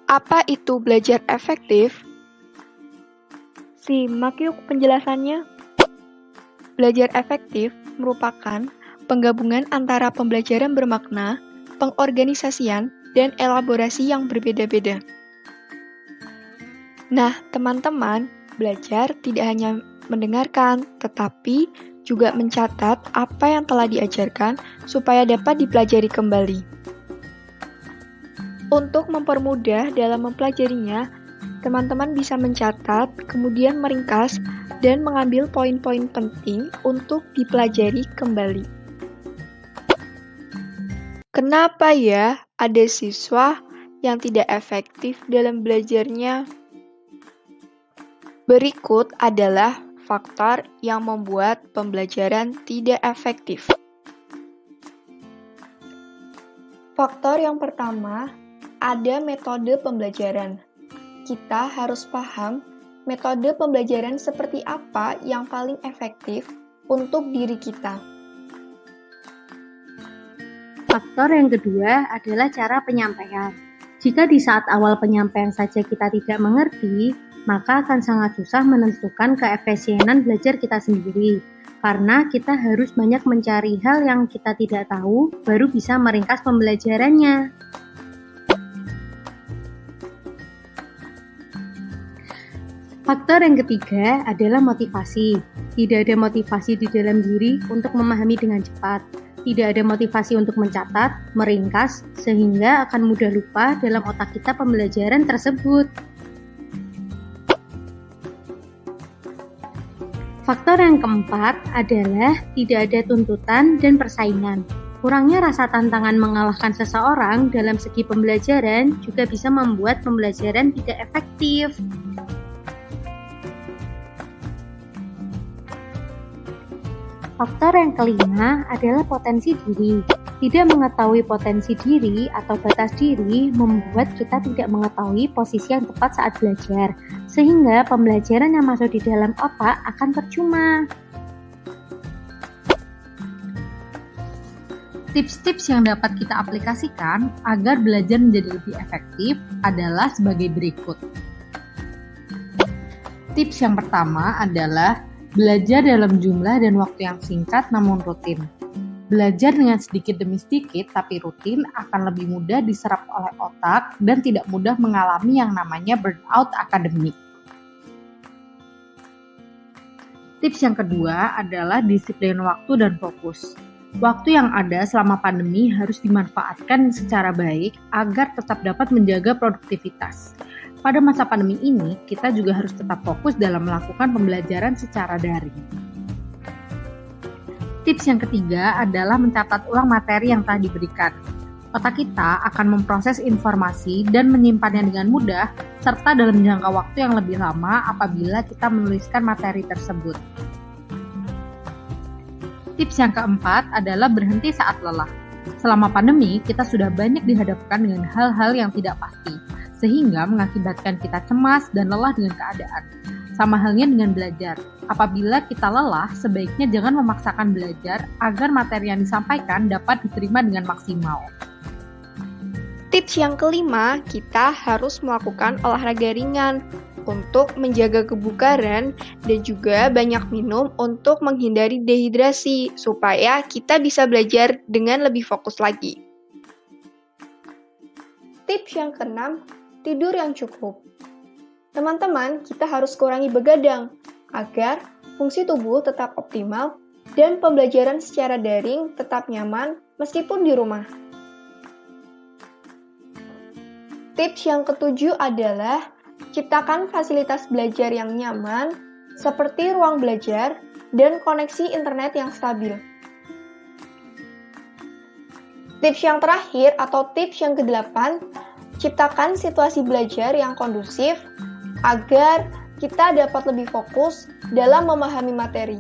Apa itu belajar efektif? Simak yuk penjelasannya. Belajar efektif merupakan penggabungan antara pembelajaran bermakna, pengorganisasian, dan elaborasi yang berbeda-beda. Nah, teman-teman, belajar tidak hanya mendengarkan, tetapi juga mencatat apa yang telah diajarkan supaya dapat dipelajari kembali. Untuk mempermudah dalam mempelajarinya, teman-teman bisa mencatat, kemudian meringkas, dan mengambil poin-poin penting untuk dipelajari kembali. Kenapa ya ada siswa yang tidak efektif dalam belajarnya? Berikut adalah faktor yang membuat pembelajaran tidak efektif. Faktor yang pertama, ada metode pembelajaran. Kita harus paham metode pembelajaran seperti apa yang paling efektif untuk diri kita. Faktor yang kedua adalah cara penyampaian. Jika di saat awal penyampaian saja kita tidak mengerti, maka akan sangat susah menentukan keefisienan belajar kita sendiri. Karena kita harus banyak mencari hal yang kita tidak tahu, baru bisa meringkas pembelajarannya. Faktor yang ketiga adalah motivasi. Tidak ada motivasi di dalam diri untuk memahami dengan cepat. Tidak ada motivasi untuk mencatat, meringkas, sehingga akan mudah lupa dalam otak kita pembelajaran tersebut. Faktor yang keempat adalah tidak ada tuntutan dan persaingan. Kurangnya rasa tantangan mengalahkan seseorang dalam segi pembelajaran juga bisa membuat pembelajaran tidak efektif. Faktor yang kelima adalah potensi diri. Tidak mengetahui potensi diri atau batas diri membuat kita tidak mengetahui posisi yang tepat saat belajar, sehingga pembelajaran yang masuk di dalam otak akan percuma. Tips-tips yang dapat kita aplikasikan agar belajar menjadi lebih efektif adalah sebagai berikut. Tips yang pertama adalah belajar dalam jumlah dan waktu yang singkat namun rutin. Belajar dengan sedikit demi sedikit tapi rutin akan lebih mudah diserap oleh otak dan tidak mudah mengalami yang namanya burnout akademik. Tips yang kedua adalah disiplin waktu dan fokus. Waktu yang ada selama pandemi harus dimanfaatkan secara baik agar tetap dapat menjaga produktivitas. Pada masa pandemi ini, kita juga harus tetap fokus dalam melakukan pembelajaran secara daring. Tips yang ketiga adalah mencatat ulang materi yang telah diberikan. Otak kita akan memproses informasi dan menyimpannya dengan mudah, serta dalam jangka waktu yang lebih lama apabila kita menuliskan materi tersebut. Tips yang keempat adalah berhenti saat lelah. Selama pandemi, kita sudah banyak dihadapkan dengan hal-hal yang tidak pasti, sehingga mengakibatkan kita cemas dan lelah dengan keadaan. Sama halnya dengan belajar. Apabila kita lelah, sebaiknya jangan memaksakan belajar agar materi yang disampaikan dapat diterima dengan maksimal. Tips yang kelima, kita harus melakukan olahraga ringan untuk menjaga kebugaran dan juga banyak minum untuk menghindari dehidrasi supaya kita bisa belajar dengan lebih fokus lagi. Tips yang keenam, tidur yang cukup. Teman-teman, kita harus kurangi begadang agar fungsi tubuh tetap optimal dan pembelajaran secara daring tetap nyaman meskipun di rumah. Tips yang ketujuh adalah ciptakan fasilitas belajar yang nyaman seperti ruang belajar dan koneksi internet yang stabil. Tips yang terakhir atau tips yang kedelapan, ciptakan situasi belajar yang kondusif agar kita dapat lebih fokus dalam memahami materi.